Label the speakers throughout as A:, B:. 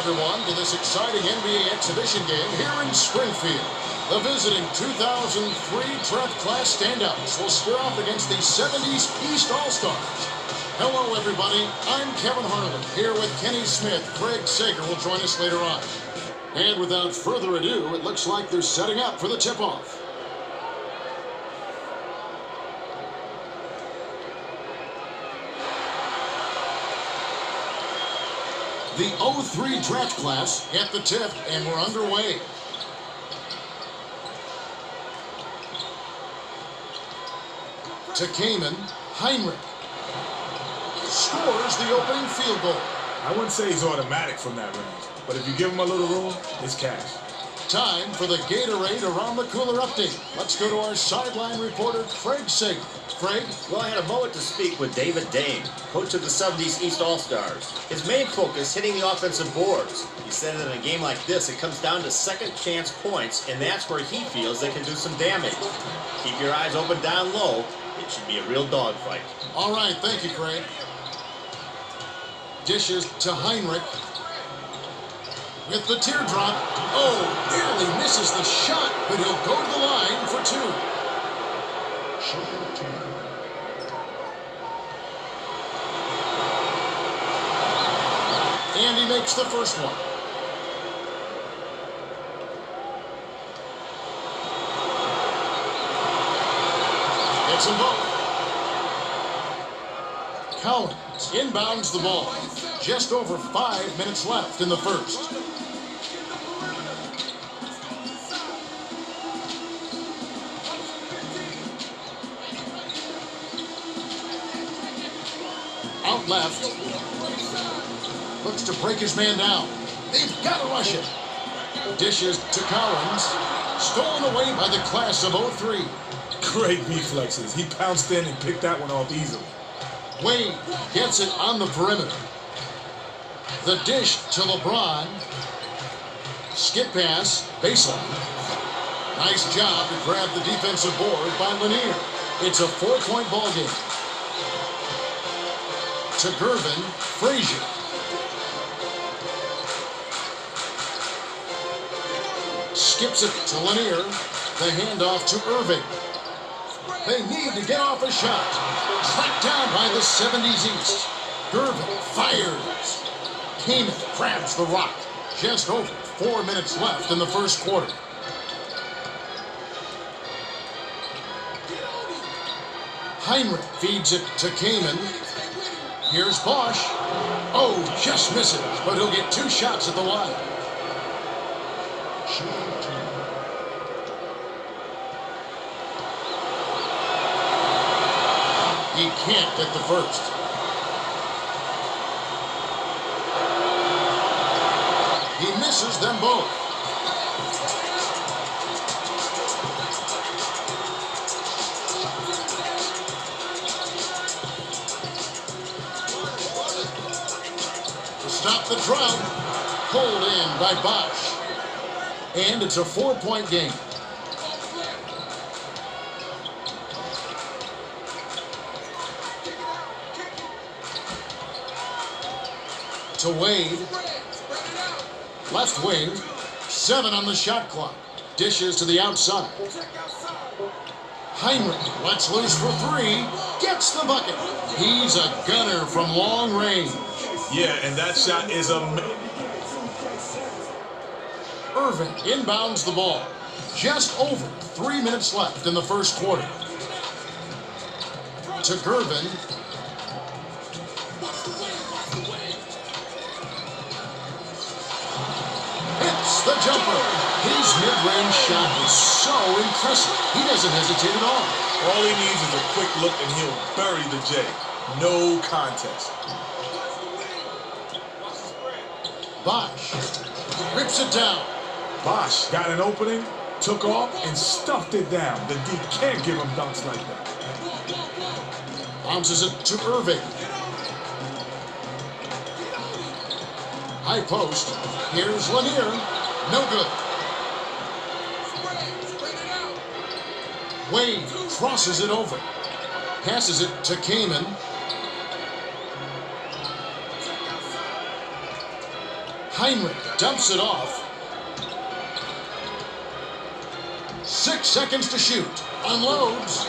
A: everyone, to this exciting NBA exhibition game here in Springfield. The visiting 2003 draft class standouts will square off against the 70's East All-Stars. Hello, everybody. I'm Kevin Harlan, here with Kenny Smith. Craig Sager will join us later on. And without further ado, it looks like they're setting up for the tip-off. The 03 draft class at the tip, and we're underway. To Kamen, Heinrich scores the opening field goal.
B: I wouldn't say he's automatic from that range, but if you give him a little room, it's cash.
A: Time for the Gatorade Around the Cooler update. Let's go to our sideline reporter, Craig Sager. Craig?
C: Well, I had a moment to speak with David Dame, coach of the 70's East All-Stars. His main focus, hitting the offensive boards. He said that in a game like this, it comes down to second chance points, and that's where he feels they can do some damage. Keep your eyes open down low. It should be a real dogfight.
A: All right, thank you, Craig. Dishes to Heinrich. With the teardrop. Oh, barely misses the shot, but he'll go to the line for two. And he makes the first one. Gets them both. Collins inbounds the ball. Just over 5 minutes left in the first. Out left. Looks to break his man down. They've got to rush it. Dishes to Collins. Stolen away by the class of 03.
B: Great reflexes. He pounced in and picked that one off easily.
A: Wade gets it on the perimeter. The dish to LeBron. Skip pass, baseline. Nice job to grab the defensive board by Lanier. It's a 4-point ball game. To Gervin, Frazier. Skips it to Lanier. The handoff to Irving. They need to get off a shot. Tracked down by the 70's East. Gervin fires. Kamen grabs the rock. Just over 4 minutes left in the first quarter. Heinrich feeds it to Kamen. Here's Bosch. Oh, just misses, but he'll get 2 shots at the line. He can't get the first. He misses them both. To stop the drought, pulled in by Bosch. And it's a 4-point game. To Wade. Left wing. 7 on the shot clock. Dishes to the outside. Heinrich lets loose for 3. Gets the bucket. He's a gunner from long range.
B: Yeah, and that shot is amazing.
A: Irving inbounds the ball. Just over 3 minutes left in the first quarter. To Gervin. Hits the jumper. His mid-range shot is so impressive. He doesn't hesitate at all.
B: All he needs is a quick look and he'll bury the J. No contest.
A: Bosch rips it down.
B: Bosch got an opening, took off, and stuffed it down. The D can't give him dunks like that.
A: Bounces it to Irving. High post. Here's Lanier. No good. Wade crosses it over. Passes it to Kamen. Heinrich dumps it off. 6 seconds to shoot. Unloads.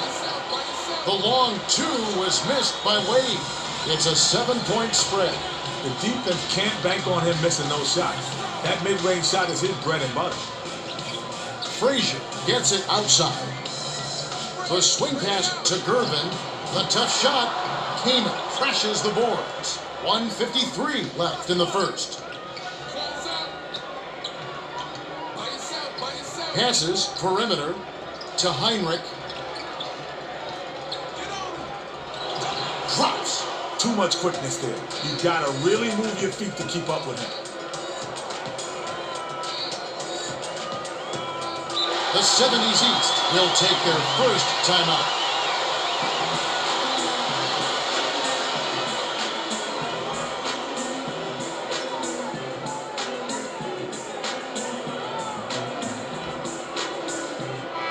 A: The long two was missed by Wade. It's a 7-point spread.
B: The defense can't bank on him missing those shots. That mid-range shot is his bread and butter.
A: Frazier gets it outside. The swing pass to Gervin. The tough shot. Kamen crashes the boards. 1:53 left in the first. Passes perimeter to Heinrich. Drops.
B: Too much quickness there. You gotta really move your feet to keep up with him.
A: The 70's East will take their first timeout.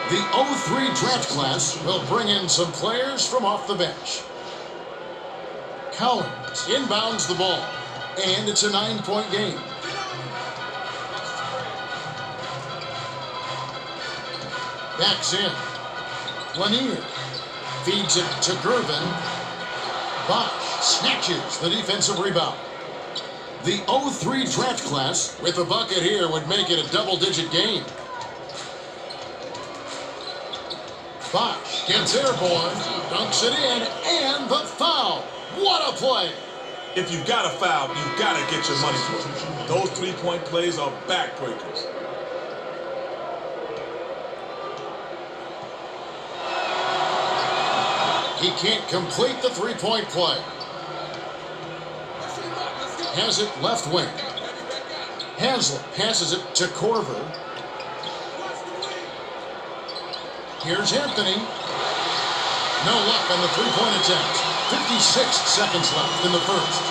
A: The 03 draft class will bring in some players from off the bench. Collins inbounds the ball, and it's a 9-point game. Backs in. Lanier feeds it to Gervin. Bosch snatches the defensive rebound. The 03 draft class with a bucket here would make it a double-digit game. Bosch gets airborne, dunks it in, and the foul. What a play!
B: If you've got a foul, you've got to get your money's worth. Those three-point plays are backbreakers.
A: He can't complete the three-point play. Has it left wing. Haslett passes it to Corver. Here's Anthony. No luck on the three-point attempt. 56 seconds left in the first.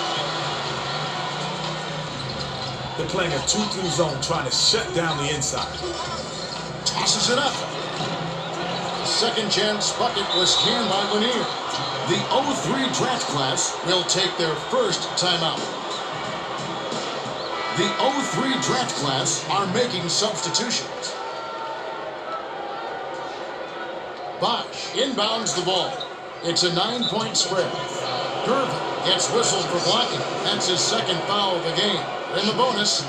B: They're playing a 2-3 zone, trying to shut down the inside.
A: Tosses it up. Second chance bucket was scanned by Lanier. The 03 draft class will take their first timeout. The 03 draft class are making substitutions. Bosch inbounds the ball. It's a 9-point spread. Gervin gets whistled for blocking. That's his second foul of the game. In the bonus,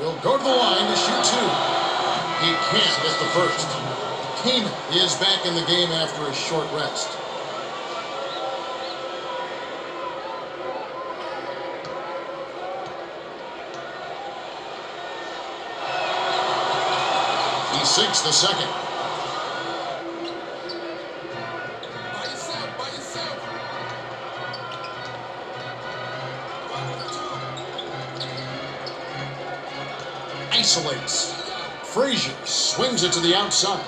A: will go to the line to shoot two. He can't get the first. Kamen is back in the game after a short rest. He sinks the second. Isolates. Frazier swings it to the outside.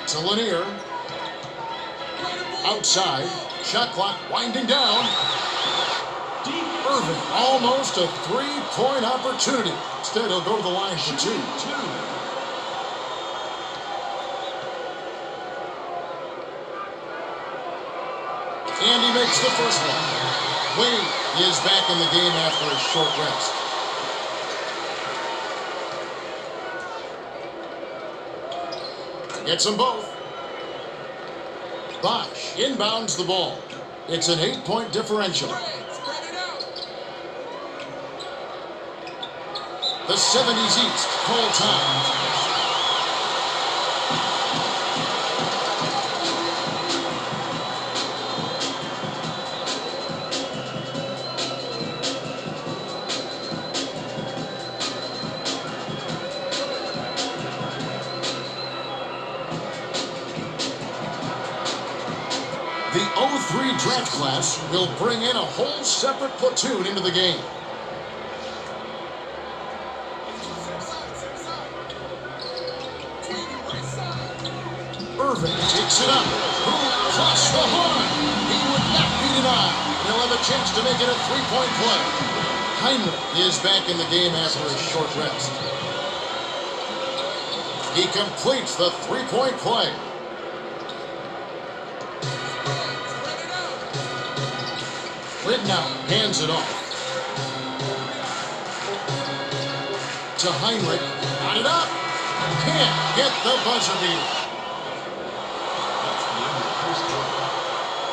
A: To Lanier. Outside. Shot clock winding down. Irvin, almost a three-point opportunity. Instead, he'll go to the line for two. And he makes the first one. Wade is back in the game after a short rest. Gets them both. Bosch inbounds the ball. It's an 8-point differential. The 70's East call time. The 03 draft class will bring in a whole separate platoon into the game. Irvin takes it up. Across the horn. He would not be denied. He'll have a chance to make it a three-point play. Heinrich is back in the game after a short rest. He completes the three-point play. Ridnow hands it off. to Heinrich. Got it up. Can't get the buzzer beater.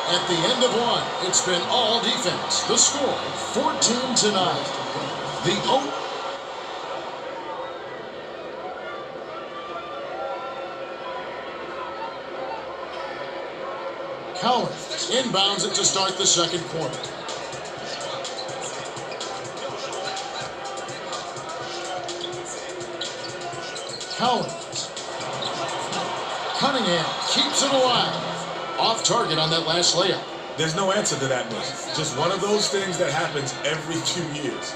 A: At the end of one, it's been all defense. The score, 14-9. The Collins inbounds it to start the second quarter. Collins. Cunningham keeps it alive. Off target on that last layup.
B: There's no answer to that miss. Just one of those things that happens every few years.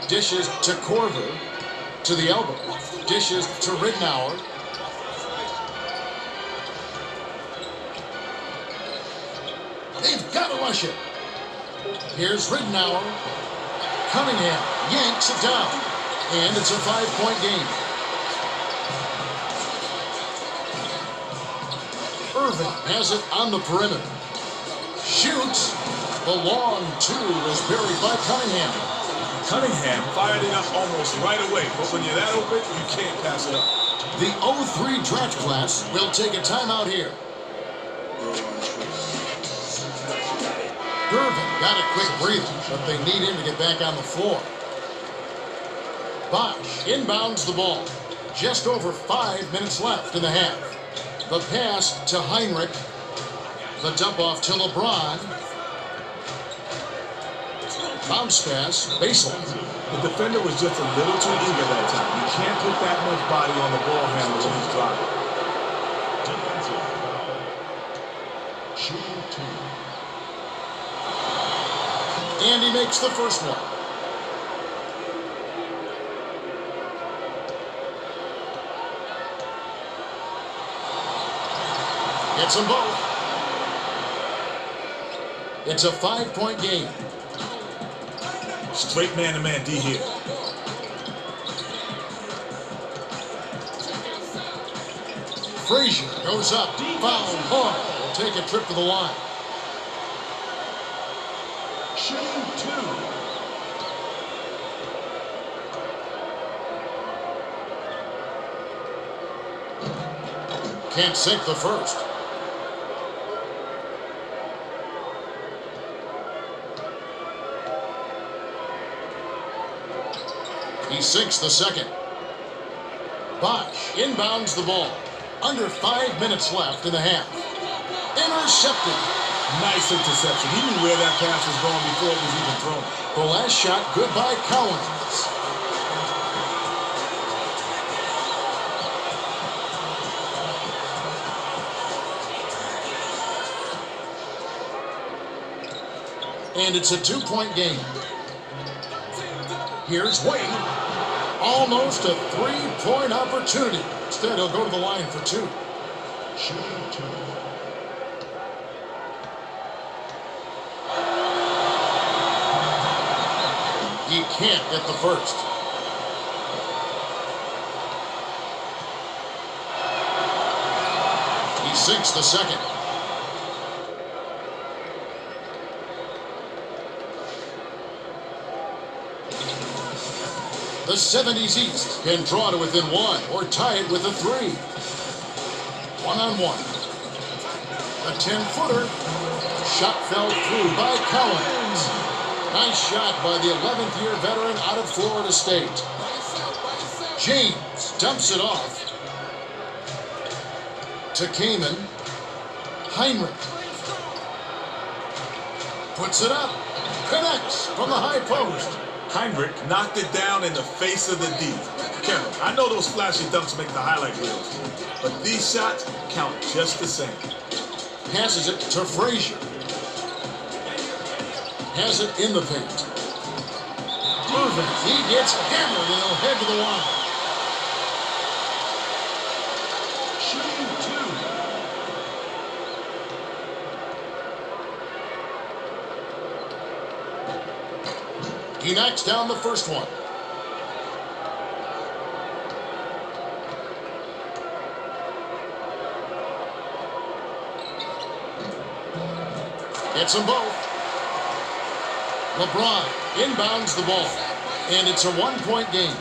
A: Dishes to Korver, to the elbow. Dishes to Ridnour. They've got to rush it. Here's Ridnour. Cunningham yanks it down. And it's a 5-point game. Irving has it on the perimeter. Shoots. The long two is buried by Cunningham.
B: Cunningham fired it up almost right away, but when you're that open, you can't pass it up.
A: The 03 draft class will take a timeout here. Irving got a quick breather, but they need him to get back on the floor. Bosch inbounds the ball. Just over 5 minutes left in the half. The pass to Heinrich. The dump off to LeBron. Bounce pass, baseline.
B: The defender was just a little too eager that time. You can't put that much body on the ball handler when he's driving.
A: And he makes the first one. Gets them both. It's a 5-point game.
B: Straight man-to-man D here.
A: Frazier goes up. Foul. Horn will take a trip to the line.
D: Shooting two.
A: Can't sink the first. He sinks the second. Bosch inbounds the ball. Under 5 minutes left in the half. Intercepted.
B: Nice interception. He knew where that pass was going before it was even thrown.
A: The last shot, good by Collins. And it's a 2-point game. Here's Wade. Almost a 3-point opportunity. Instead, he'll go to the line for two.
D: Shooting two.
A: He can't get the first. He sinks the second. The 70's East can draw to within one or tie it with a 3. One-on-one. A 10-footer. Shot fell through by Collins. Nice shot by the 11th-year veteran out of Florida State. James dumps it off to Kamen. Heinrich puts it up. Connects from the high post.
B: Heinrich knocked it down in the face of the D. Kevin, I know those flashy dunks make the highlight reels, but these shots count just the same.
A: Passes it to Frazier. Has it in the paint. Irving, he gets hammered and he'll head to the line.
D: Shooting two.
A: He knocks down the first one. Gets them both. LeBron inbounds the ball. And it's a one-point game.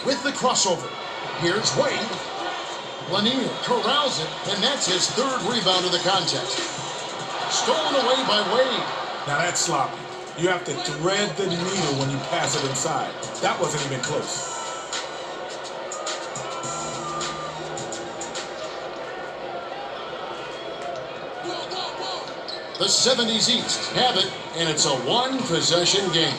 A: With the crossover, here's Wade. O'Neal corrals it, and that's his third rebound of the contest. Stolen away by Wade.
B: Now that's sloppy. You have to thread the needle when you pass it inside. That wasn't even close.
A: The 70's East have it, and it's a one-possession game.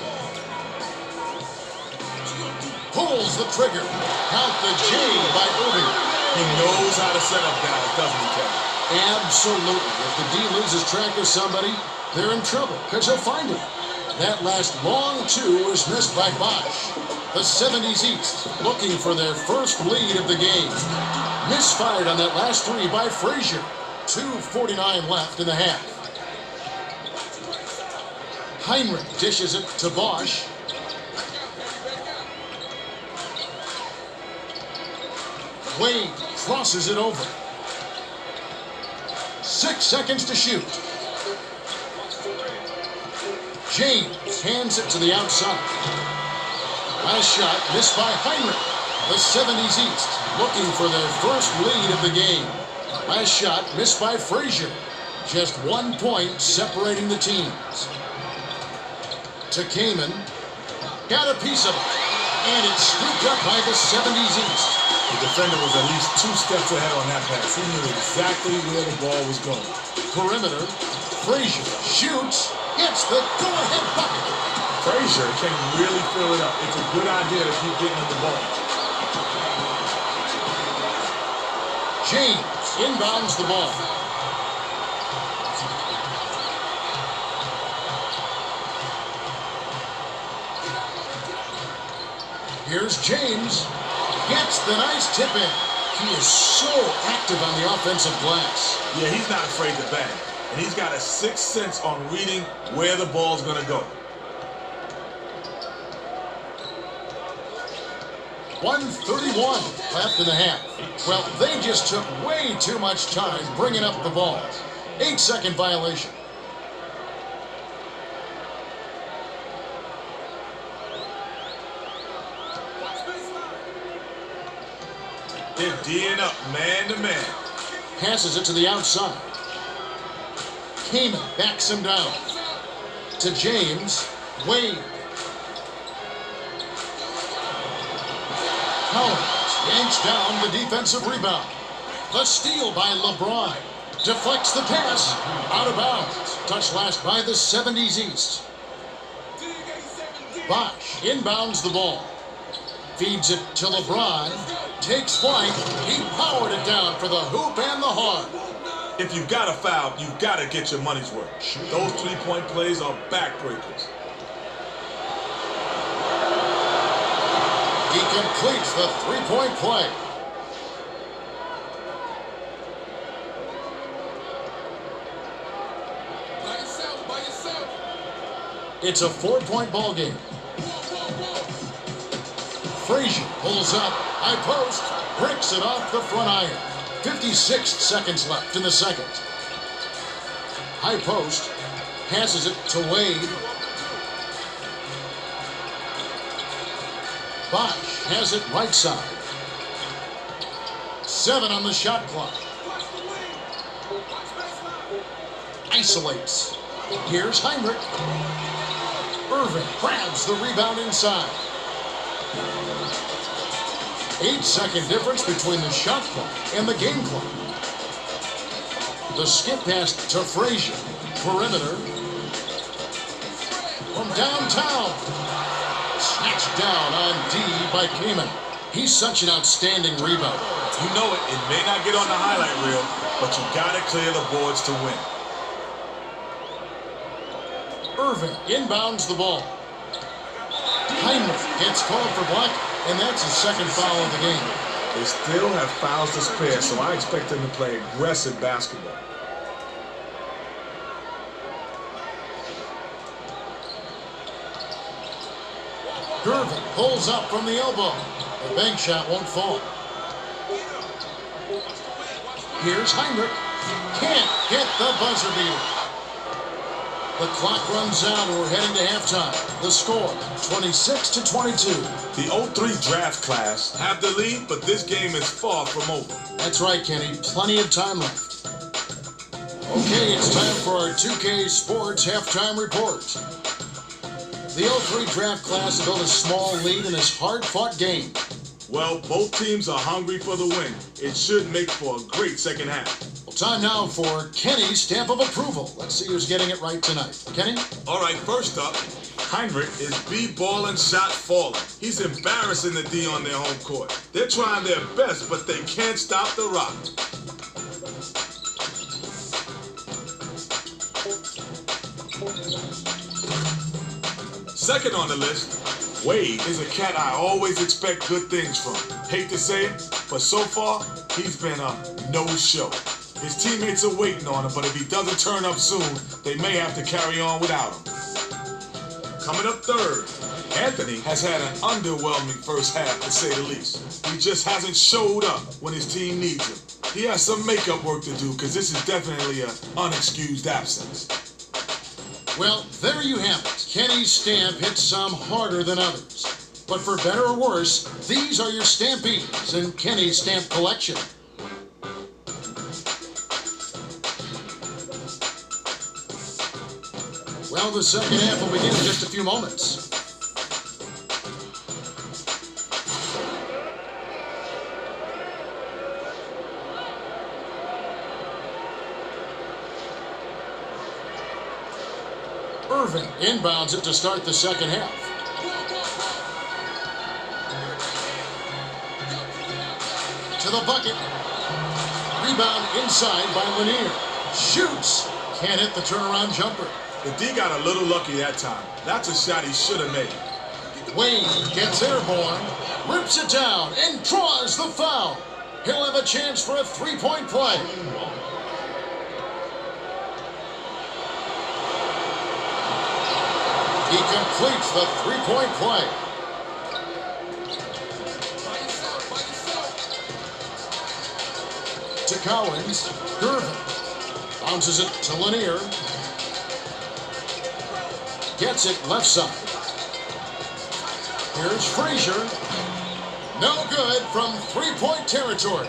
A: Pulls the trigger. Count the J by Irving.
B: He knows how to set up guys, doesn't he, Kevin?
A: Absolutely. If the D loses track of somebody, they're in trouble, because he'll find him. That last long two was missed by Bosch. The 70's East looking for their first lead of the game. Misfired on that last three by Frazier. 2:49 left in the half. Heinrich dishes it to Bosch. Wade crosses it over. 6 seconds to shoot. James hands it to the outside. Last shot missed by Heinrich. The 70's East looking for their first lead of the game. Last shot missed by Frazier. Just 1 point separating the teams. To Kamen. Got a piece of it. And it's scooped up by the 70's East.
B: The defender was at least 2 steps ahead on that pass. He knew exactly where the ball was going.
A: Perimeter. Frazier shoots. Hits the go-ahead bucket.
B: Frazier can really fill it up. It's a good idea to keep getting him the ball.
A: James inbounds the ball. Here's James. Gets the nice tip in. He is so active on the offensive glass.
B: Yeah, he's not afraid to bang. And he's got a sixth sense on reading where the ball's going to go.
A: 1:31 left in the half. Well, they just took way too much time bringing up the ball. 8-second violation.
B: They're D'ing up man to man.
A: Passes it to the outside. Kamen backs him down. To James. Wade. Collins yanks down the defensive rebound. The steal by LeBron. Deflects the pass. Out of bounds. Touched last by the 70's East. Bosch inbounds the ball. Feeds it to LeBron. Takes flight. He powered it down for the hoop and the horn.
B: If you've got a foul, you've got to get your money's worth. Those three-point plays are backbreakers.
A: He completes the three-point play. By yourself. It's a 4-point ball game. Frazier pulls up, high post, breaks it off the front iron. 56 seconds left in the second. High post, passes it to Wade. Bosch has it right side. 7 on the shot clock. Isolates. Here's Heinrich. Irving grabs the rebound inside. 8-second difference between the shot clock and the game clock. The skip pass to Frazier. Perimeter. From downtown. Snatched down on D by Kamen. He's such an outstanding rebounder.
B: You know it. It may not get on the highlight reel, but you got to clear the boards to win.
A: Irving inbounds the ball. Heinrich gets called for block, and that's his second foul of the game.
B: They still have fouls to spare, so I expect them to play aggressive basketball.
A: Irving pulls up from the elbow. The bank shot won't fall. Here's Heinrich. Can't get the buzzer beater. The clock runs out and we're heading to halftime. The score, 26-22.
B: The 03 draft class have the lead, but this game is far from over.
A: That's right, Kenny. Plenty of time left. Okay, it's time for our 2K Sports halftime report. The 03 draft class built a small lead in this hard-fought game.
B: Well, both teams are hungry for the win. It should make for a great second half.
A: Well, time now for Kenny's stamp of approval. Let's see who's getting it right tonight. Kenny?
B: All right, first up, Heinrich is B-balling shot falling. He's embarrassing the D on their home court. They're trying their best, but they can't stop the rock. Second on the list, Wade is a cat I always expect good things from. Hate to say it, but so far, he's been a no-show. His teammates are waiting on him, but if he doesn't turn up soon, they may have to carry on without him. Coming up third, Anthony has had an underwhelming first half, to say the least. He just hasn't showed up when his team needs him. He has some makeup work to do, because this is definitely an unexcused absence.
A: Well, there you have it. Kenny's stamp hits some harder than others. But for better or worse, these are your stampees in Kenny's stamp collection. Well, the second half will begin in just a few moments. Irving inbounds it to start the second half. To the bucket. Rebound inside by Lanier. Shoots. Can't hit the turnaround jumper.
B: The D got a little lucky that time. That's a shot he should have made.
A: Wayne gets airborne, rips it down, and draws the foul. He'll have a chance for a three-point play. He completes the three-point play. To Collins, Gervin. Bounces it to Lanier. Gets it left side. Here's Frazier. No good from three-point territory.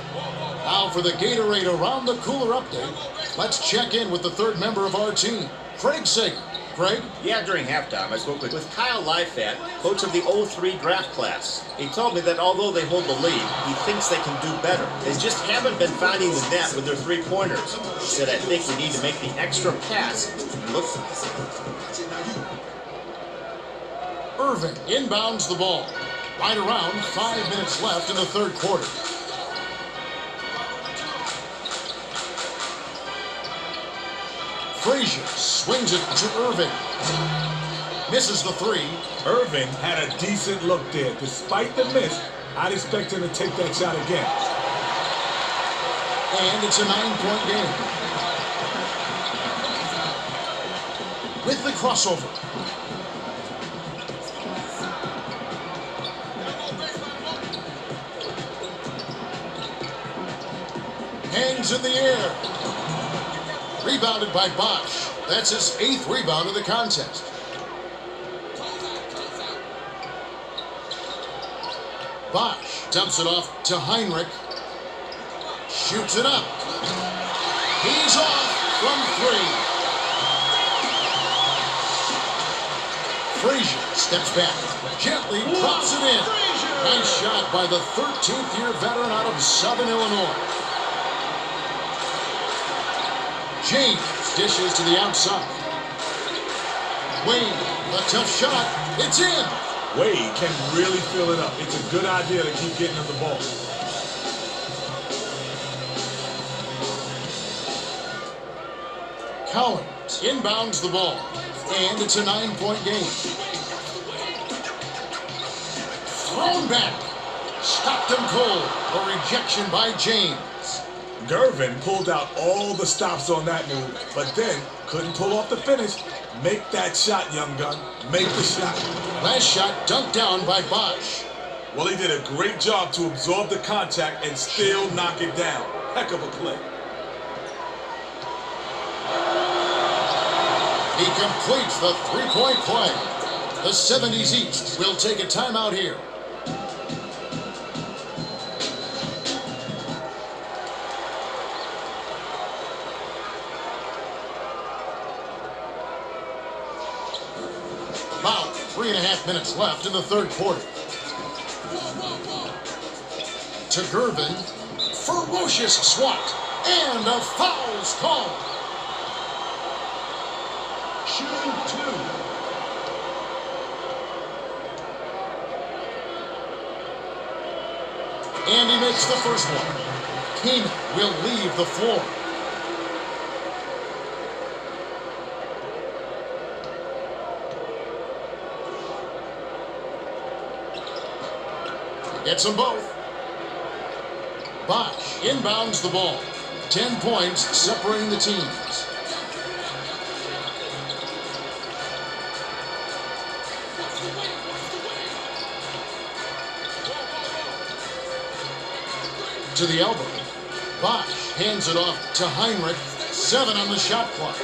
A: Now for the Gatorade Around the Cooler update. Let's check in with the third member of our team, Craig Sager. Craig?
C: Yeah, during halftime, I spoke with Kyle Leifat, coach of the 03 draft class. He told me that although they hold the lead, he thinks they can do better. They just haven't been finding the net with their three-pointers. He said, I think we need to make the extra pass. Look.
A: Irving inbounds the ball. Right around 5 minutes left in the third quarter. Frazier swings it to Irving. Misses the three.
B: Irving had a decent look there. Despite the miss, I'd expect him to take that shot again.
A: And it's a 9-point game. With the crossover. Hangs in the air. Rebounded by Bosch. That's his 8th rebound of the contest. Bosch dumps it off to Heinrich. Shoots it up. He's off from three. Frazier steps back. Gently drops it in. Nice shot by the 13th-year veteran out of Southern Illinois. James dishes to the outside. Wade, a tough shot. It's in.
B: Wade can really fill it up. It's a good idea to keep getting him the ball.
A: Collins inbounds the ball. And it's a 9-point game. Thrown back. Stopped him cold. A rejection by James.
B: Gervin pulled out all the stops on that move, but then couldn't pull off the finish. Make that shot, young gun. Make the shot.
A: Last shot dunked down by Bosch.
B: Well, he did a great job to absorb the contact and still knock it down. Heck of a play.
A: He completes the three-point play. The 70's East will take a timeout here. About 3.5 minutes left in the third quarter. To Gervin, ferocious swat, and a foul's called.
D: Shooting 2.
A: And he makes the first one. Keenan will leave the floor. Gets them both. Bosch inbounds the ball. 10 points separating the teams. To the elbow. Bosch hands it off to Heinrich. 7 on the shot clock.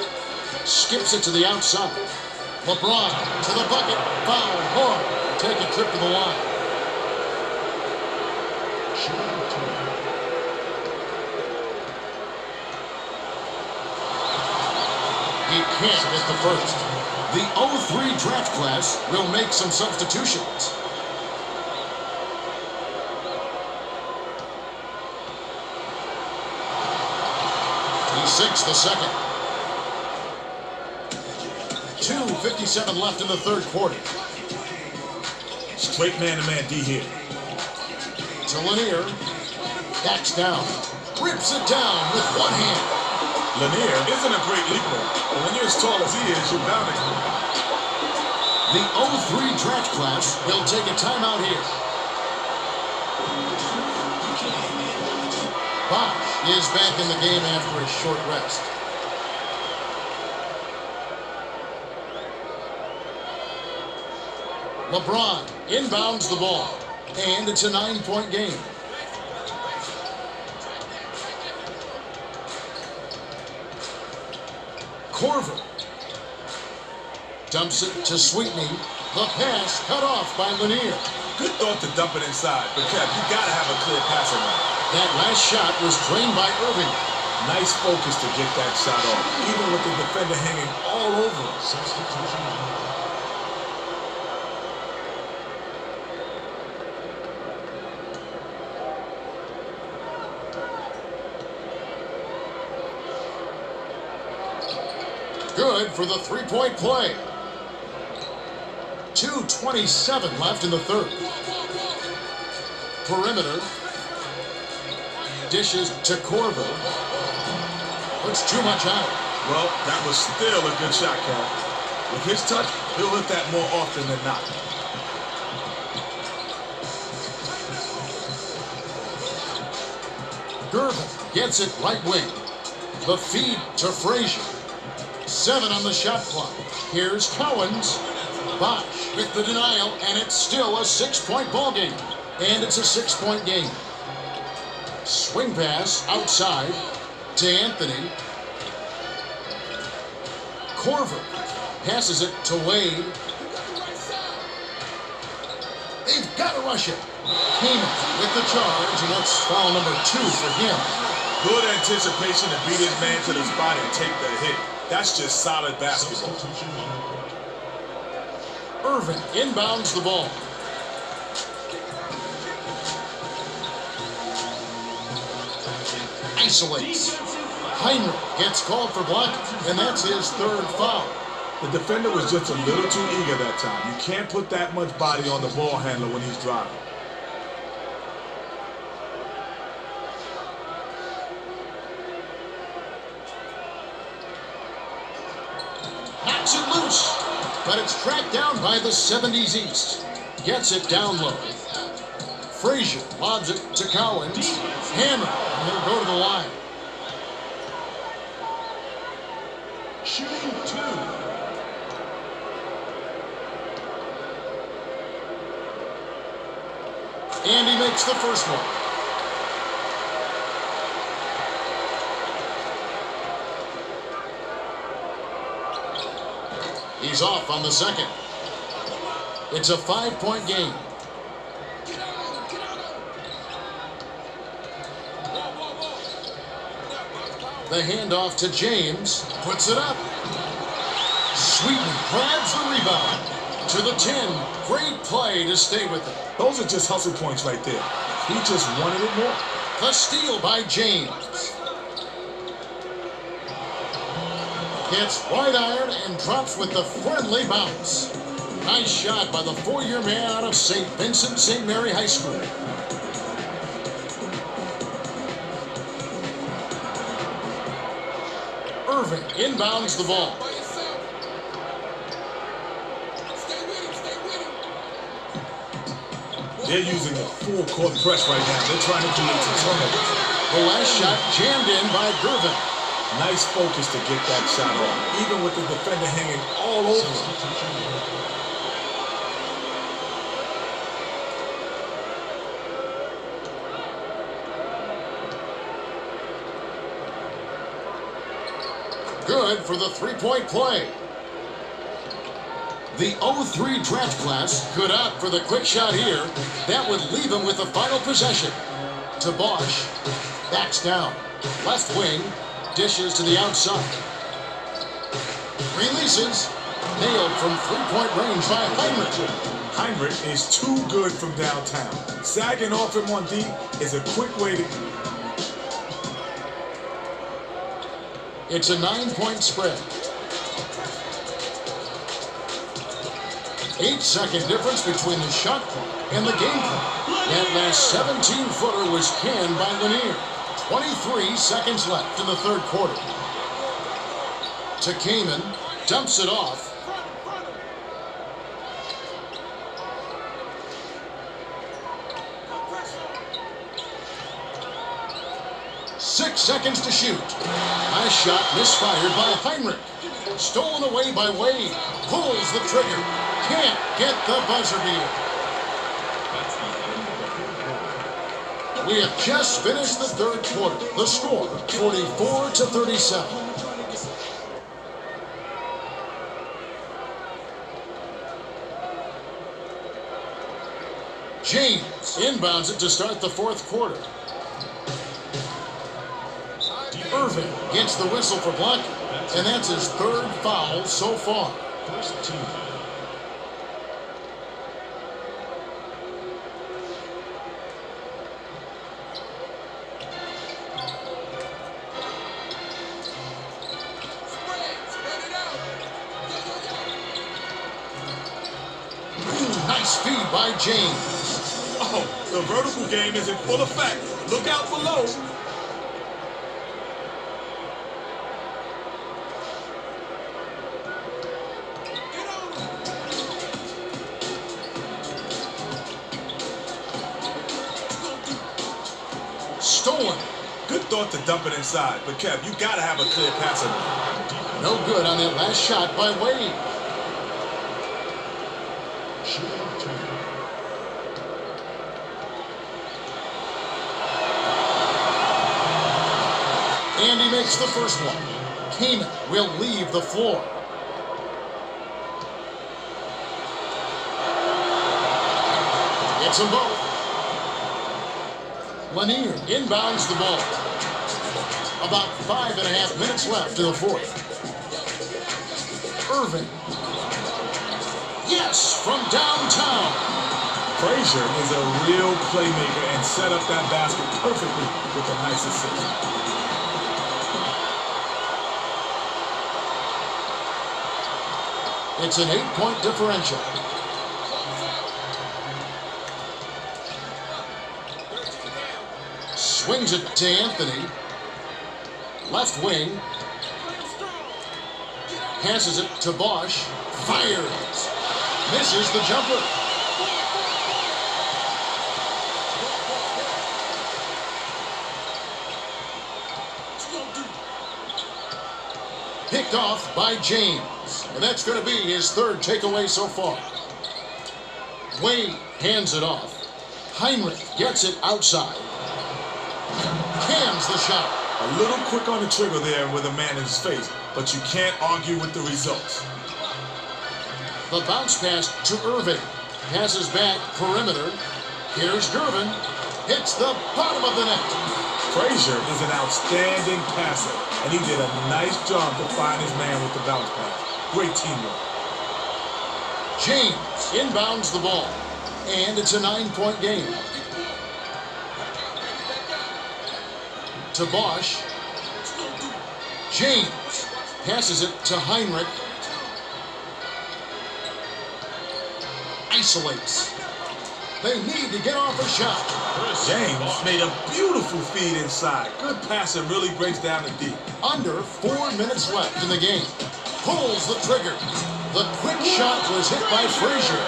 A: Skips it to the outside. LeBron to the bucket. Foul. Horn. Take a trip to the line. He can't get the first. The 03 draft class will make some substitutions. He sinks the second. 2:57 left in the third quarter.
B: Straight man-to-man D here.
A: To Lanier. Backs down. Rips it down with one hand.
B: Lanier isn't a great leaper, but when you're as tall as he is, you're bound to.
A: The 03 draft class will take a timeout here. Bosch is back in the game after a short rest. LeBron inbounds the ball, and it's a 9-point game. Corver dumps it to Sweetney. The pass cut off by Lanier.
B: Good thought to dump it inside, but Kev, you gotta have a clear passing lane.
A: That last shot was drained by Irving.
B: Nice focus to get that shot off, even with the defender hanging all over him.
D: Substitution.
A: Good for the three-point play. 2:27 left in the third. Perimeter. Dishes to Corver. Puts too much out.
B: Well, that was still a good shot, Kev. With his touch, he'll hit that more often than not.
A: Gervin gets it right wing. The feed to Frazier. 7 on the shot clock. Here's Cowens. Bosch with the denial, and it's still a 6-point ball game. And it's a 6-point game. Swing pass outside to Anthony. Corver passes it to Wade. They've got to rush it. Keenan with the charge, and that's foul number 2 for him.
B: Good anticipation to beat his man to the spot and take the hit. That's just solid basketball.
A: Irving inbounds the ball. Isolates. Heinrich gets called for blocking, and that's his third foul.
B: The defender was just a little too eager that time. You can't put that much body on the ball handler when he's driving.
A: Knocks it loose, but it's tracked down by the 70's East. Gets it down low. Frazier lobs it to Cowens. Hammer, and he'll go to the line.
D: Shooting 2.
A: And he makes the first one. He's off on the second. It's a 5-point game. The handoff to James, puts it up. Sweeten grabs the rebound to the 10. Great play to stay with it.
B: Those are just hustle points right there. He just wanted it more.
A: The steal by James. Gets right iron and drops with the friendly bounce. Nice shot by the 4-year man out of St. Vincent St. Mary High School. Irving inbounds the ball.
B: They're using a full court press right now. They're trying to create some turnovers.
A: The last shot jammed in by Gervin.
B: Nice focus to get that shot off, even with the defender hanging all over him.
A: Good for the 3-point play. The 03 draft class could opt for the quick shot here. That would leave him with the final possession. To Bosch. Backs down. Left wing. Dishes to the outside. Releases. Nailed from 3-point range by Heinrich.
B: Heinrich is too good from downtown. Sagging off him on D is a quick way to...
A: It's a 9-point spread. 8-second difference between the shot clock and the game clock. That last 17-footer was canned by Lanier. 23 seconds left in the third quarter. To Kamen, dumps it off. Six seconds to shoot. Nice shot misfired by Heinrich. Stolen away by Wade. Pulls the trigger. Can't get the buzzer beater. We have just finished the third quarter. The score, 44-37. James inbounds it to start the fourth quarter. Irving gets the whistle for blocking, and that's his third foul so far.
D: First team.
A: Nice feed by James.
B: Oh, the vertical game is in full effect. Look out below.
A: Stolen.
B: Good thought to dump it inside, but Kev, you gotta have a clear passer.
A: No good on that last shot by Wade.
D: Shooting 2.
A: And he makes the first one. Kamen will leave the floor. Gets them both. Lanier inbounds the ball. About 5.5 minutes left in the fourth. Irving. Yes, from downtown.
B: Frazier is a real playmaker and set up that basket perfectly with a nice assist.
A: It's an 8-point differential. Swings it to Anthony. Left wing. Passes it to Bosch. Fires. Misses the jumper. Picked off by James. And that's going to be his third takeaway so far. Wade hands it off. Heinrich gets it outside. Cams the shot.
B: A little quick on the trigger there with a man in his face, but you can't argue with the results.
A: The bounce pass to Irving. Passes back perimeter. Here's Gervin. Hits the bottom of the net.
B: Frazier is an outstanding passer, and he did a nice job to find his man with the bounce pass. Great teamwork.
A: James inbounds the ball, and it's a 9-point game. To Bosch. James passes it to Heinrich. Isolates. They need to get off a shot.
B: James made a beautiful feed inside. Good pass and really breaks down the deep.
A: Under 4 minutes left in the game. Pulls the trigger. The quick shot was hit by Frazier.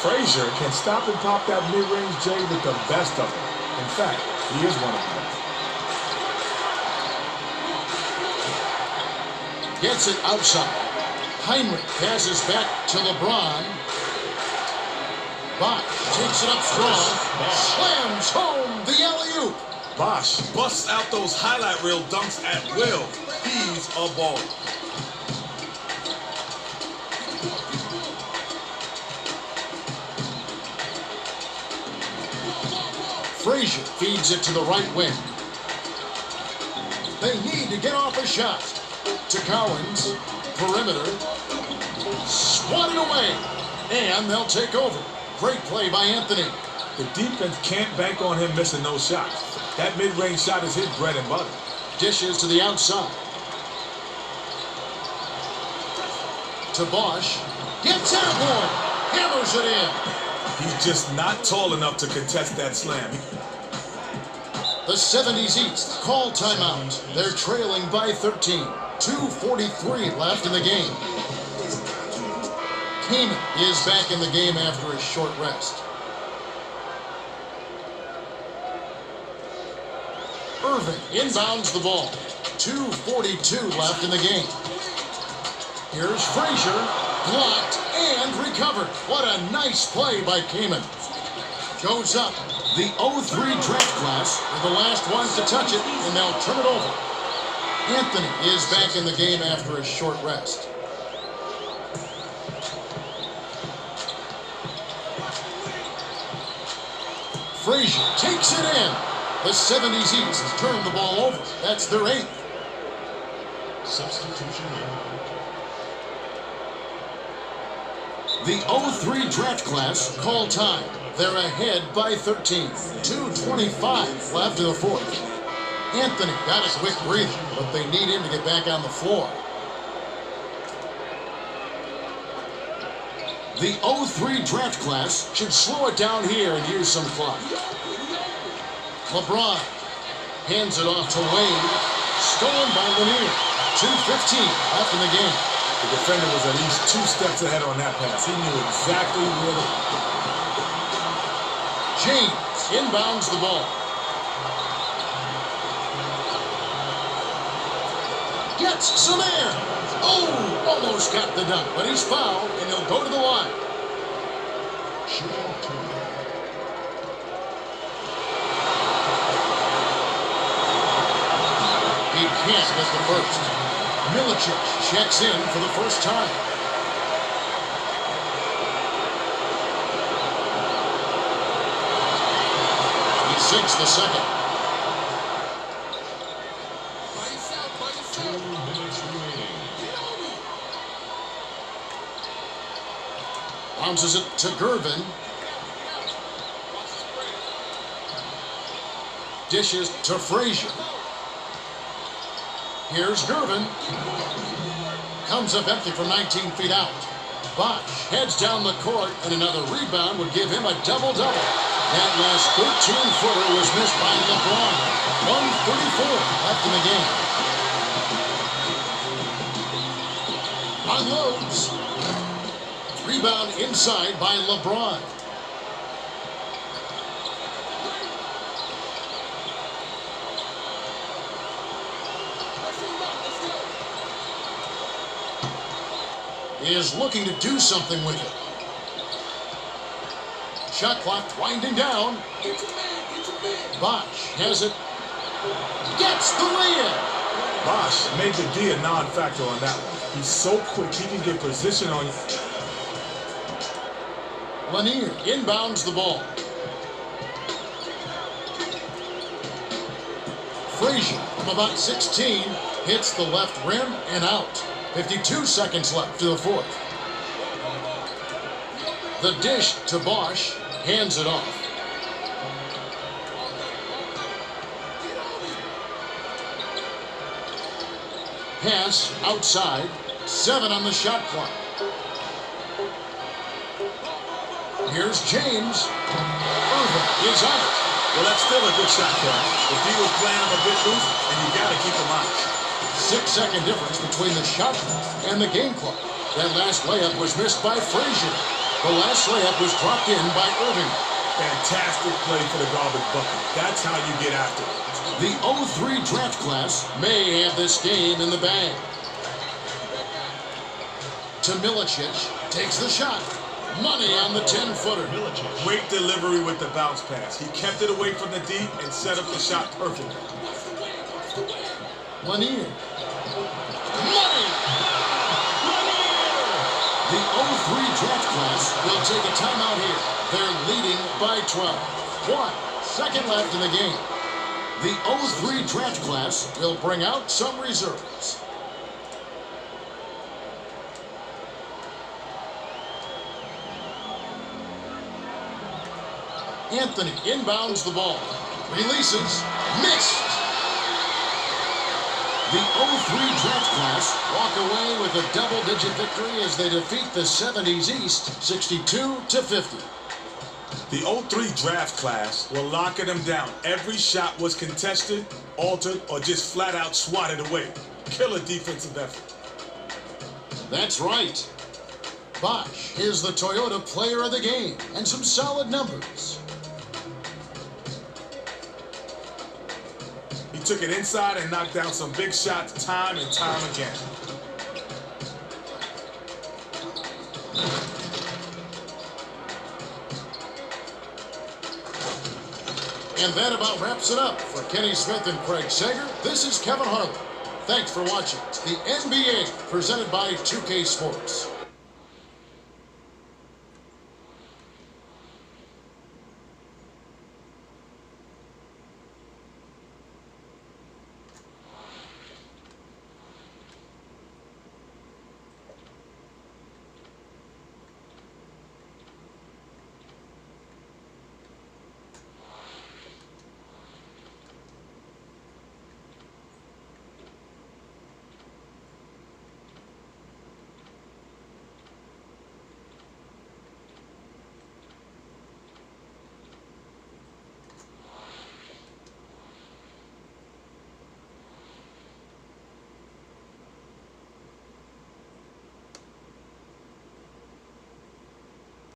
B: Frazier can stop and pop that mid-range J with the best of them. In fact, he is one of them.
A: Gets it outside. Heinrich passes back to LeBron. Bosch takes it up strong. Slams home the alley-oop.
B: Bosch busts out those highlight reel dunks at will. He's a baller.
A: Frazier feeds it to the right wing. They need to get off a shot. To Cowens. Perimeter. Swatted away. And they'll take over. Great play by Anthony.
B: The defense can't bank on him missing those shots. That mid-range shot is his bread and butter.
A: Dishes to the outside. To Bosch. Gets airborne. Hammers it in.
B: He's just not tall enough to contest that slam.
A: The 70's East call timeout. They're trailing by 13. 2:43 left in the game. Kaman is back in the game after a short rest. Irving inbounds the ball. 2:42 left in the game. Here's Frazier. Blocked and recovered. What a nice play by Kaman. Goes up. The 03 draft class are the last ones to touch it, and they'll turn it over. Anthony is back in the game after a short rest. Frazier takes it in. The 70's East has turned the ball over. That's their 8th.
D: Substitution in.
A: The 03 draft class call time. They're ahead by 13. 2:25 left in the 4th. Anthony got a quick breather, but they need him to get back on the floor. The 03 draft class should slow it down here and use some clock. LeBron hands it off to Wade. Stolen by Lanier. 2:15 left in the game.
B: The defender was at least 2 steps ahead on that pass. He knew exactly where to...
A: James inbounds the ball. Gets some air. Oh, almost got the dunk, but he's fouled, and he'll go to the line.
D: Shooting 2.
A: He can't get the first. Milicic checks in for the first time. He sinks the second.
D: 2 minutes remaining.
A: Bounces it to Gervin. Dishes to Frazier. Here's Gervin. Comes up empty from 19 feet out. Bosch heads down the court, and another rebound would give him a double-double. That last 13-footer was missed by LeBron. 1:34 left in the game. Unloads. Rebound inside by LeBron. He is looking to do something with it. Shot clock winding down. Bosch has it. Gets the lay-in.
B: Bosch made the D a non-factor on that one. He's so quick, he can get position on you.
A: Lanier inbounds the ball. Frazier from about 16 hits the left rim and out. 52 seconds left to the fourth. The dish to Bosch, hands it off. Pass outside, 7 on the shot clock. Here's James. Irvin is out.
B: Well, that's still a good shot, Kevin. If he was playing him a bit loose, and you got to keep him honest.
A: 6-second difference between the shot clock and the game clock. That last layup was missed by Frazier. The last layup was dropped in by Irving.
B: Fantastic play for the garbage bucket. That's how you get after it.
A: The 03 draft class may have this game in the bag. To Milicic, takes the shot. Money on the 10-footer.
B: Great delivery with the bounce pass. He kept it away from the D and set up the shot perfectly.
A: Lanier. Money! The 03 draft class will take a timeout here. They're leading by 12. 1 second left in the game. The 03 draft class will bring out some reserves. Anthony inbounds the ball. Releases. Missed. The 03 draft class walk away with a double-digit victory as they defeat the 70's East 62-50.
B: The 03 draft class were locking them down. Every shot was contested, altered, or just flat out swatted away. Killer defensive effort.
A: That's right. Bosch is the Toyota player of the game and some solid numbers.
B: He took it inside and knocked down some big shots time and time again.
A: And that about wraps it up. For Kenny Smith and Craig Sager, this is Kevin Harlan. Thanks for watching the NBA presented by 2K Sports.